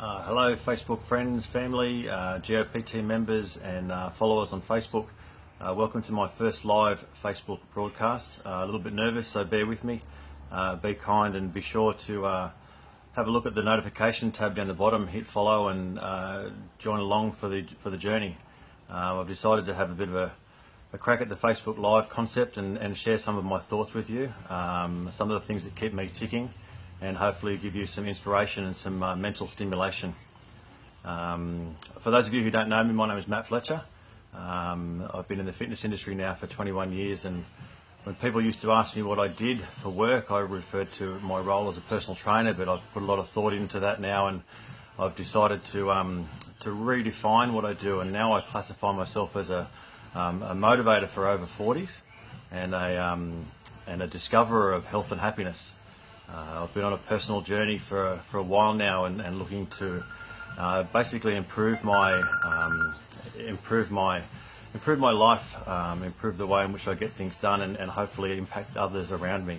Hello Facebook friends, family, GOPT members and followers on Facebook. Welcome to my first live Facebook broadcast. A little bit nervous, so bear with me. Be kind and be sure to have a look at the notification tab down the bottom, hit follow and join along for the journey. I've decided to have a bit of a crack at the Facebook Live concept and share some of my thoughts with you, some of the things that keep me ticking, and hopefully give you some inspiration and some mental stimulation. For those of you who don't know me, my name is Matt Fletcher. I've been in the fitness industry now for 21 years, and when people used to ask me what I did for work, I referred to my role as a personal trainer, but I've put a lot of thought into that now, and I've decided to redefine what I do, and now I classify myself as a motivator for over 40s and a discoverer of health and happiness. I've been on a personal journey for a while now, and looking to basically improve my life, improve the way in which I get things done, and hopefully impact others around me.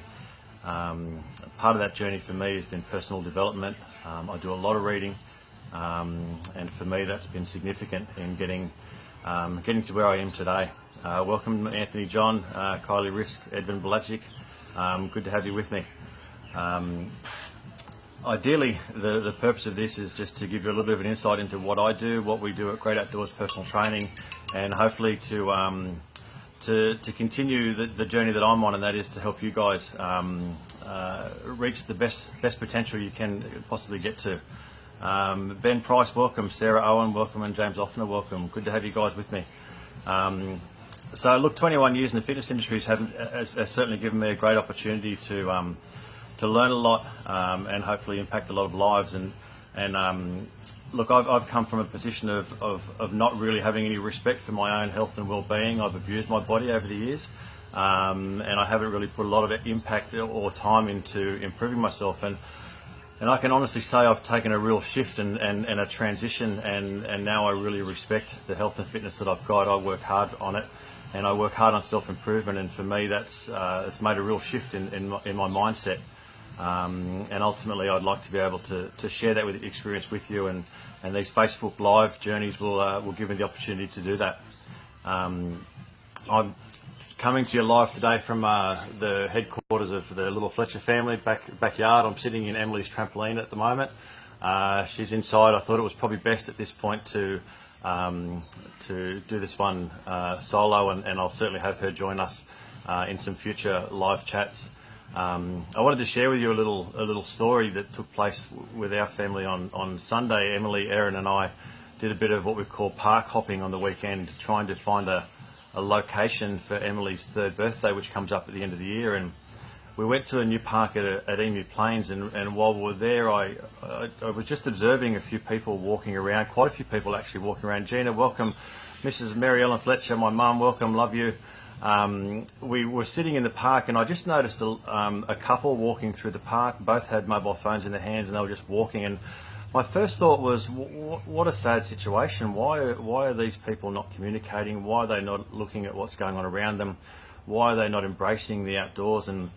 Part of that journey for me has been personal development. I do a lot of reading, and for me that's been significant in getting to where I am today. Welcome Anthony John, Kylie Risk, Edwin Balajic. Good to have you with me. Ideally, the purpose of this is just to give you a little bit of an insight into what I do, what we do at Great Outdoors Personal Training, and hopefully to continue the journey that I'm on, and that is to help you guys reach the best potential you can possibly get to. Ben Price, welcome. Sarah Owen, welcome, and James Offner, welcome. Good to have you guys with me. So look, 21 years in the fitness industry has certainly given me a great opportunity to learn a lot and hopefully impact a lot of lives. And look, I've come from a position of not really having any respect for my own health and well-being. I've abused my body over the years, and I haven't really put a lot of impact or time into improving myself. And I can honestly say I've taken a real shift and a transition, and now I really respect the health and fitness that I've got. I work hard on it, and I work hard on self-improvement, and for me that's it's made a real shift in my mindset. And ultimately I'd like to be able to share that experience with you, and these Facebook Live journeys will give me the opportunity to do that. I'm coming to you live today from the headquarters of the little Fletcher family backyard. I'm sitting in Emily's trampoline at the moment. She's inside. I thought it was probably best at this point to do this one solo, and I'll certainly have her join us in some future live chats. I wanted to share with you a little story that took place with our family on Sunday. Emily, Erin and I did a bit of what we call park hopping on the weekend, trying to find a location for Emily's 3rd birthday, which comes up at the end of the year. And we went to a new park at Emu Plains, and while we were there I was just observing a few people walking around, quite a few people actually walking around. Gina, welcome. Mrs. Mary Ellen Fletcher, my mum, welcome, love you. We were sitting in the park, and I just noticed a couple walking through the park. Both had mobile phones in their hands, and they were just walking. And my first thought was, what a sad situation. Why are these people not communicating? Why are they not looking at what's going on around them? Why are they not embracing the outdoors? And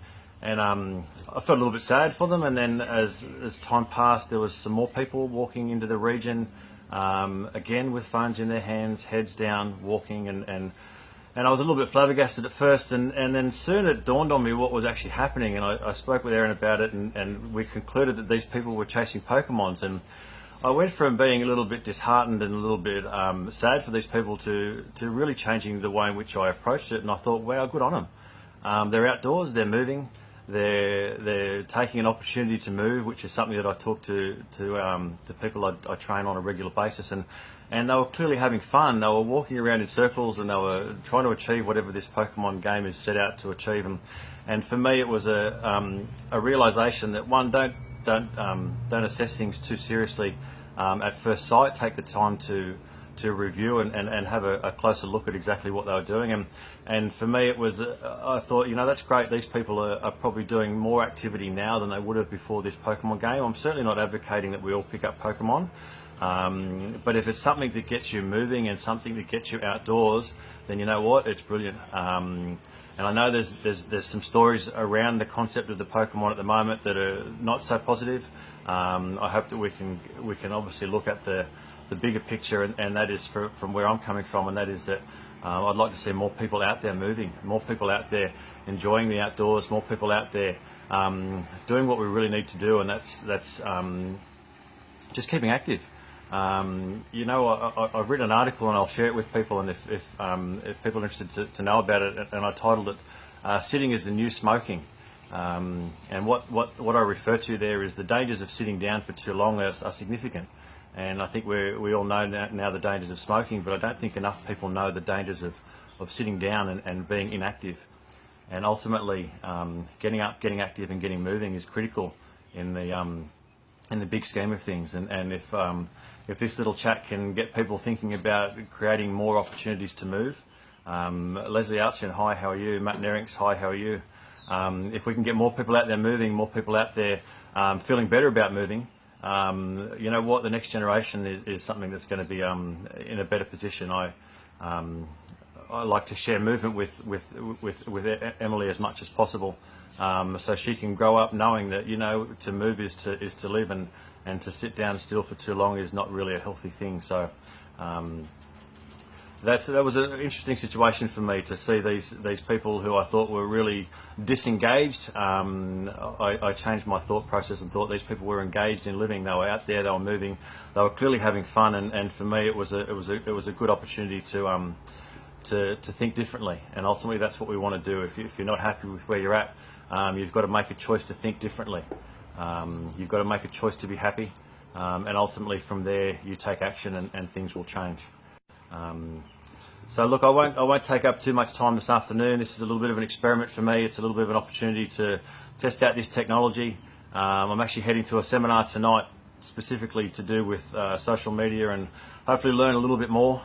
I felt a little bit sad for them. And then as time passed, there was some more people walking into the region, again with phones in their hands, heads down, walking, and I was a little bit flabbergasted at first, and then soon it dawned on me what was actually happening, and I spoke with Erin about it, and we concluded that these people were chasing Pokemons. And I went from being a little bit disheartened and a little bit sad for these people to really changing the way in which I approached it, and I thought, wow, good on them. They're outdoors, they're moving, they're taking an opportunity to move, which is something that I talk to the people I train on a regular basis, and they were clearly having fun. They were walking around in circles, and they were trying to achieve whatever this Pokemon game is set out to achieve. And for me, it was a realization that, one, don't assess things too seriously at first sight. Take the time to review and have a closer look at exactly what they were doing. And for me, it was I thought, that's great. These people are probably doing more activity now than they would have before this Pokemon game. I'm certainly not advocating that we all pick up Pokemon. But if it's something that gets you moving and something that gets you outdoors, then you know what, it's brilliant. And I know there's some stories around the concept of the Pokemon at the moment that are not so positive. I hope that we can obviously look at the bigger picture, and that is from where I'm coming from, and that is that I'd like to see more people out there moving, more people out there enjoying the outdoors, more people out there doing what we really need to do, and that's just keeping active. I've written an article and I'll share it with people, and if people are interested to know about it, and I titled it "Sitting is the New Smoking." And what I refer to there is the dangers of sitting down for too long are significant. And I think we all know now the dangers of smoking, but I don't think enough people know the dangers of sitting down and being inactive. And ultimately, getting up, getting active and getting moving is critical in the big scheme of things. And if this little chat can get people thinking about creating more opportunities to move, Leslie Archin, hi, how are you? Matt Nerinx, hi, how are you? If we can get more people out there moving, more people out there feeling better about moving, you know what, the next generation is something that's going to be in a better position. I like to share movement with Emily as much as possible, so she can grow up knowing that, you know, to move is to live, and to sit down still for too long is not really a healthy thing. So that was an interesting situation for me to see these people who I thought were really disengaged. I changed my thought process and thought these people were engaged in living. They were out there, they were moving, they were clearly having fun, and for me it was a good opportunity to think differently. And ultimately that's what we want to do. If you're not happy with where you're at, you've got to make a choice to think differently. You've got to make a choice to be happy, and ultimately from there you take action, and things will change. So look, I won't take up too much time this afternoon. This is a little bit of an experiment for me. It's a little bit of an opportunity to test out this technology. I'm actually heading to a seminar tonight specifically to do with social media, and hopefully learn a little bit more.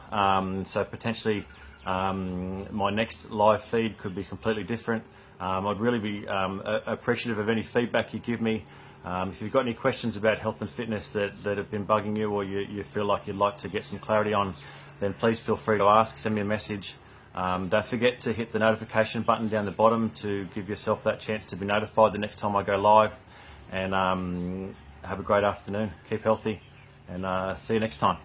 So potentially my next live feed could be completely different. I'd really be appreciative of any feedback you give me. If you've got any questions about health and fitness that have been bugging you, or you feel like you'd like to get some clarity on, then please feel free to ask, send me a message. Don't forget to hit the notification button down the bottom to give yourself that chance to be notified the next time I go live. And have a great afternoon, keep healthy, and see you next time.